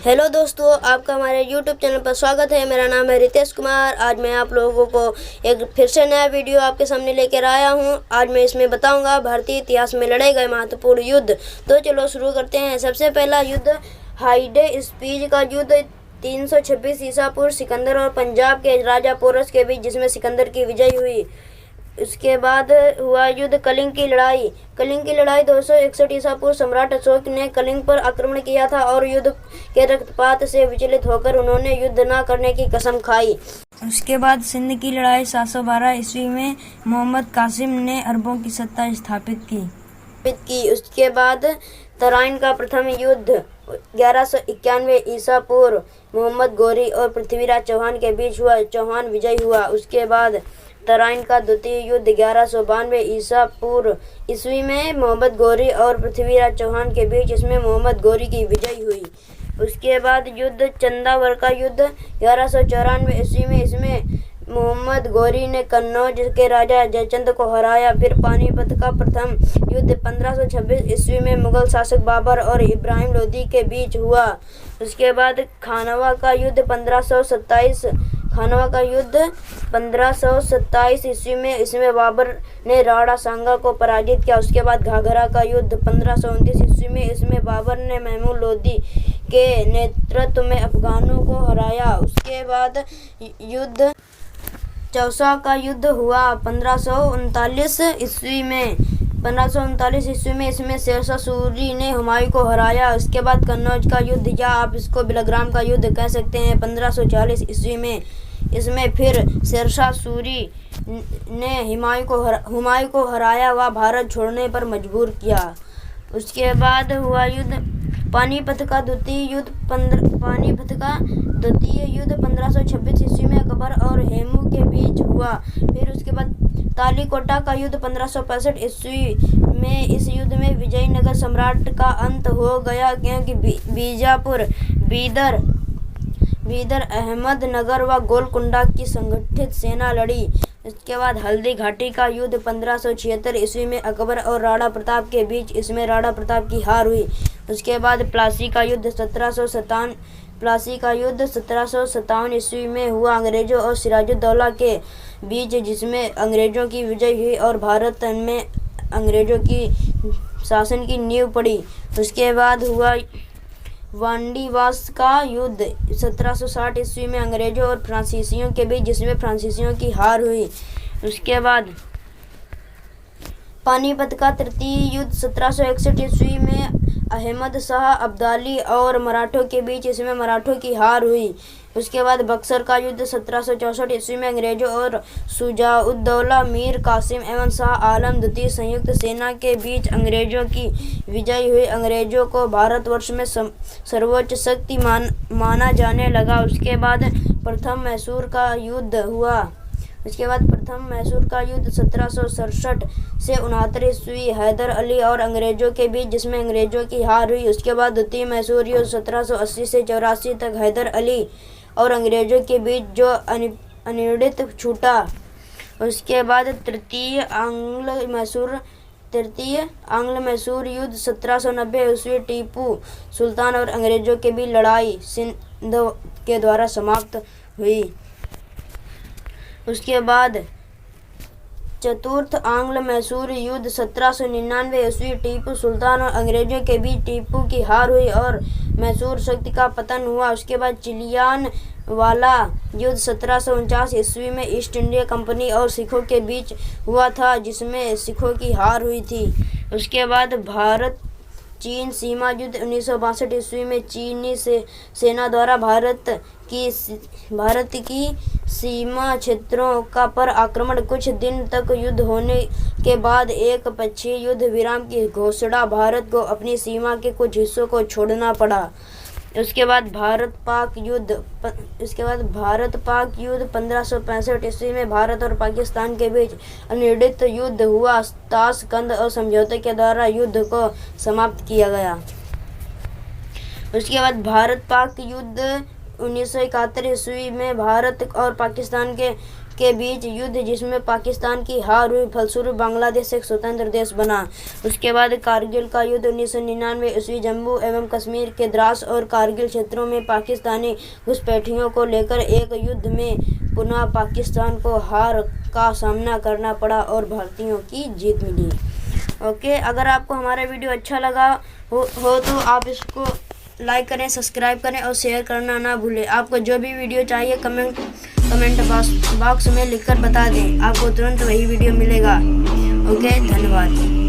Hello दोस्तों, आपका हमारे YouTube चैनल पर स्वागत है। मेरा नाम है रितेश कुमार। आज मैं आप लोगों को एक फिर से नया वीडियो आपके सामने लेकर आया हूं। आज मैं इसमें बताऊंगा भारतीय इतिहास में लड़े गए महत्वपूर्ण युद्ध। तो चलो शुरू करते हैं। सबसे पहला युद्ध हाइडेस्पीज का युद्ध 326 ईसा पूर्व सिकंदर और पंजाब के राजा पोरस के बीच, जिसमें सिकंदर की विजय हुई। उसके बाद हुआ युद्ध कलिंग की लड़ाई। कलिंग की लड़ाई 261 ईसा पूर्व सम्राट अशोक ने कलिंग पर आक्रमण किया था और युद्ध के रक्तपात से विचलित होकर उन्होंने युद्ध न करने की कसम खाई। उसके बाद सिंध की लड़ाई 712 ईस्वी में मोहम्मद कासिम ने अरबों की सत्ता स्थापित की। उसके बाद तराइन का प्रथम युद्ध 1191 ईसा पूर्व मोहम्मद गौरी और पृथ्वीराज चौहान के बीच हुआ। चौहान विजयी हुआ। उसके बाद तराइन का द्वितीय युद्ध 1192 ईसा पूर्व ईस्वी में मोहम्मद गौरी और पृथ्वीराज चौहान के बीच, इसमें मोहम्मद गौरी की विजय हुई। उसके बाद युद्ध चंदावर का युद्ध 1194 ईस्वी में, इसमें मोहम्मद गौरी ने कन्नौज के राजा जयचंद को हराया। फिर पानीपत का प्रथम युद्ध 1526 ईस्वी में मुगल शासक बाबर और इब्राहिम लोदी के बीच हुआ। उसके बाद खानवा का युद्ध 1527 ईस्वी में, इसमें बाबर ने राणा सांगा को पराजित किया। उसके बाद घाघरा का युद्ध 1529 ईस्वी में, इसमें बाबर ने महमूद लोदी के नेतृत्व में अफगानों को हराया। उसके बाद युद्ध चौसा का युद्ध हुआ 1539 ईस्वी में। 1539 ईस्वी में, इसमें शेरशाह सूरी ने हुमायूं को हराया। उसके बाद कन्नौज का युद्ध, या आप इसको बिलग्राम का युद्ध कह सकते हैं, 1540 ईस्वी में, इसमें फिर शेरशाह सूरी ने हुमायूं को हराया व भारत छोड़ने पर मजबूर किया। उसके बाद हुआ युद्ध पानीपत का द्वितीय युद्ध 1526 ईस्वी में अकबर और हेमू के बीच हुआ। फिर उसके बाद तालीकोटा का युद्ध 1565 ईस्वी में। इस युद्ध में विजयनगर सम्राट का अंत हो गया, क्योंकि बीजापुर, बीदर, अहमदनगर व गोलकुंडा की संगठित सेना लड़ी। इसके बाद हल्दी घाटी का युद्ध 1576 ईस्वी में अकबर और राणा प्रताप के बीच, इसमें राणा प्रताप की हार हुई। उसके बाद प्लासी का युद्ध 1757 ईस्वी में हुआ अंग्रेजों और सिराजुद्दौला के बीच, जिसमें अंग्रेजों की विजय हुई और भारत में अंग्रेजों की शासन की नींव पड़ी। उसके बाद हुआ वांडीवास का युद्ध 1760 ईस्वी में अंग्रेजों और फ्रांसीसियों के बीच, जिसमें फ्रांसीसियों की हार हुई। उसके बाद पानीपत का तृतीय युद्ध 1761 ईस्वी में अहमद शाह अब्दाली और मराठों के बीच, इसमें मराठों की हार हुई। उसके बाद बक्सर का युद्ध 1764 ईस्वी में अंग्रेजों और शुजाउद्दौला, मीर कासिम एवं शाह आलम द्वितीय संयुक्त सेना के बीच अंग्रेजों की विजय हुई। अंग्रेजों को भारतवर्ष में सर्वोच्च शक्ति माना जाने लगा। उसके बाद प्रथम मैसूर का युद्ध हुआ। उसके बाद प्रथम मैसूर का युद्ध 1767 से 69 ईस्वी हैदर अली और अंग्रेजों के बीच, जिसमें अंग्रेजों की हार हुई। उसके बाद द्वितीय मैसूर युद्ध 1780 से 84 तक हैदर अली और अंग्रेजों के बीच, जो अनिर्णित छूटा। उसके बाद तृतीय आंग्ल मैसूर युद्ध 1790 ईस्वी टीपू सुल्तान और अंग्रेजों के बीच लड़ाई सिंध के द्वारा समाप्त हुई। उसके बाद चतुर्थ आंग्ल मैसूर युद्ध 1799 ईस्वी टीपू सुल्तान और अंग्रेजों के बीच टीपू की हार हुई और मैसूर शक्ति का पतन हुआ। उसके बाद चिलियान वाला युद्ध 1749 ईस्वी में ईस्ट इंडिया कंपनी और सिखों के बीच हुआ था, जिसमें सिखों की हार हुई थी। उसके बाद भारत चीन सीमा युद्ध 1962 ईस्वी में चीनी सेना द्वारा भारत की सीमा क्षेत्रों का पर आक्रमण। कुछ दिन तक युद्ध होने के बाद एक पक्षीय युद्ध विराम की घोषणा, भारत को अपनी सीमा के कुछ हिस्सों को छोड़ना पड़ा। उसके बाद भारत पाक युद्ध 1565 ईस्वी में भारत और पाकिस्तान के बीच अनिर्णित युद्ध हुआ। ताशकंद और समझौते के द्वारा युद्ध को समाप्त किया गया। उसके बाद भारत पाक युद्ध 1971 ईस्वी में भारत और पाकिस्तान के के बीच युद्ध जिसमें पाकिस्तान की हार हुई, फलस्वरूप बांग्लादेश एक स्वतंत्र देश बना। उसके बाद कारगिल का युद्ध 1999 ईस्वी जम्मू एवं कश्मीर के द्रास और कारगिल क्षेत्रों में पाकिस्तानी घुसपैठियों को लेकर एक युद्ध में पुनः पाकिस्तान को हार का सामना करना पड़ा और भारतीयों की जीत मिली। ओके, अगर आपको हमारा वीडियो अच्छा लगा हो तो आप इसको लाइक करें, सब्सक्राइब करें और शेयर करना ना भूलें। आपको जो भी वीडियो चाहिए कमेंट बॉक्स में लिखकर बता दें, आपको तुरंत वही वीडियो मिलेगा। ओके, धन्यवाद।